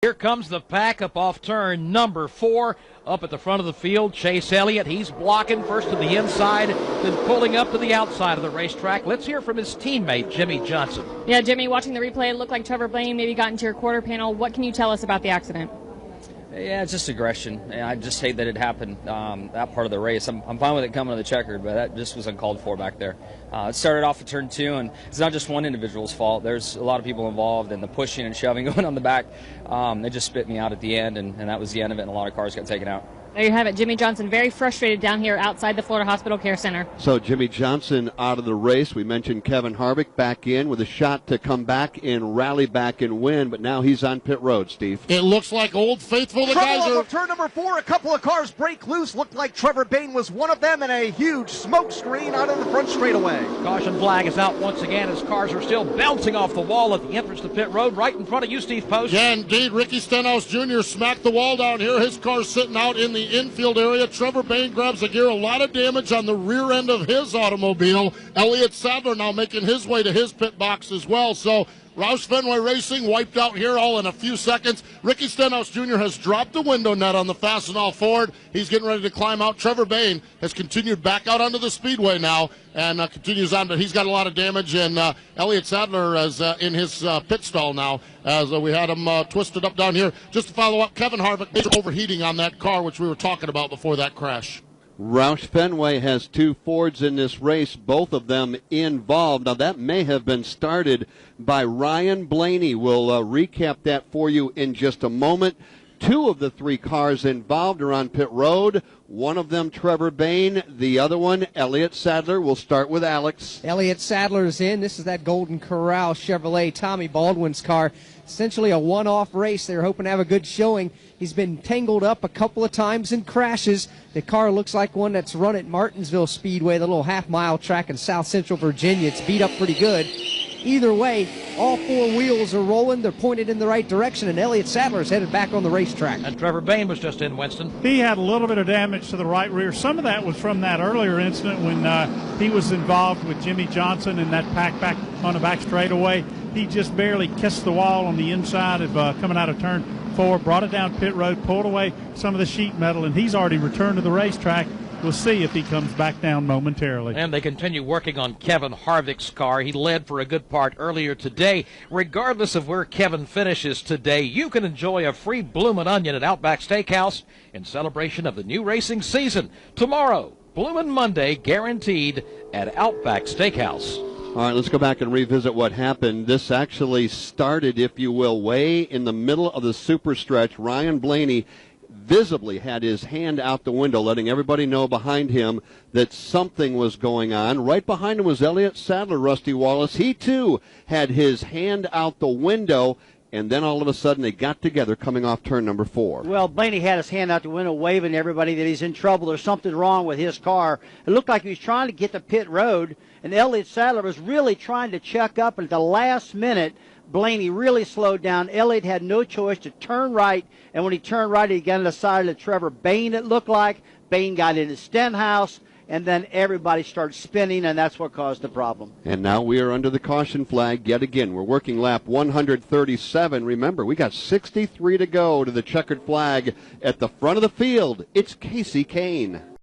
Here comes the pack up off turn number 4 up at the front of the field. Chase Elliott, he's blocking first to the inside, then pulling up to the outside of the racetrack. Let's hear from his teammate, Jimmy Johnson. Yeah, Jimmy, watching the replay, it looked like Trevor Blaine maybe got into your quarter panel. What can you tell us about the accident? Yeah, it's just aggression. I just hate that it happened, that part of the race. I'm fine with it coming to the checkered, but that just was uncalled for back there. It started off at turn 2, and it's not just one individual's fault. There's a lot of people involved, and the pushing and shoving going on the back, they just spit me out at the end, and that was the end of it, and a lot of cars got taken out. There you have it. Jimmy Johnson very frustrated down here outside the Florida Hospital Care Center. So Jimmy Johnson out of the race. We mentioned Kevin Harvick back in with a shot to come back and rally back and win, but now he's on pit road, Steve. It looks like Old Faithful. The guys Trouble are... off of turn number 4. A couple of cars break loose. Looked like Trevor Bain was one of them, and a huge smoke screen out of the front straightaway. Caution flag is out once again as cars are still bouncing off the wall at the entrance to pit road right in front of you, Steve Post. Yeah, indeed. Ricky Stenhouse Jr. smacked the wall down here. His car's sitting out in the infield area. Trevor Bain grabs the gear. A lot of damage on the rear end of his automobile. Elliott Sadler now making his way to his pit box as well. So Roush Fenway Racing wiped out here all in a few seconds. Ricky Stenhouse Jr. has dropped the window net on the Fastenal Ford. He's getting ready to climb out. Trevor Bain has continued back out onto the speedway now and continues on, but he's got a lot of damage. And Elliott Sadler is in his pit stall now as we had him twisted up down here. Just to follow up, Kevin Harvick is overheating on that car, which we were talking about before that crash. Roush Fenway has 2 Fords in this race, both of them involved. Now, that may have been started by Ryan Blaney. We'll recap that for you in just a moment. 2 of the 3 cars involved are on pit road. One of them, Trevor Bain. The other one, Elliott Sadler. We'll start with Alex. Elliott Sadler's in. This is that Golden Corral Chevrolet Tommy Baldwin's car. Essentially a one-off race. They were hoping to have a good showing. He's been tangled up a couple of times in crashes. The car looks like one that's run at Martinsville Speedway, the little half-mile track in South Central Virginia. It's beat up pretty good. Either way, all 4 wheels are rolling. They're pointed in the right direction, and Elliott Sadler is headed back on the racetrack. And Trevor Bain was just in, Winston. He had a little bit of damage to the right rear. Some of that was from that earlier incident when he was involved with Jimmy Johnson in that pack back on the back straightaway. He just barely kissed the wall on the inside of coming out of turn 4, brought it down pit road, pulled away some of the sheet metal, and he's already returned to the racetrack. We'll see if he comes back down momentarily. And they continue working on Kevin Harvick's car. He led for a good part earlier today. Regardless of where Kevin finishes today, you can enjoy a free bloomin' onion at Outback Steakhouse in celebration of the new racing season. Tomorrow, Bloomin' Monday guaranteed at Outback Steakhouse. All right, let's go back and revisit what happened. This actually started, if you will, way in the middle of the super stretch. Ryan Blaney visibly had his hand out the window, letting everybody know behind him that something was going on. Right behind him was Elliott Sadler, Rusty Wallace. He, too, had his hand out the window, and then all of a sudden they got together coming off turn number 4. Well, Blaney had his hand out the window waving to everybody that he's in trouble. There's something wrong with his car. It looked like he was trying to get to pit road, and Elliott Sadler was really trying to check up, and at the last minute, Blaney really slowed down. Elliott had no choice to turn right, and when he turned right, he got on the side of Trevor Bain, it looked like. Bain got into Stenhouse, and then everybody started spinning, and that's what caused the problem. And now we are under the caution flag yet again. We're working lap 137. Remember, we got 63 to go to the checkered flag at the front of the field. It's Casey Kane.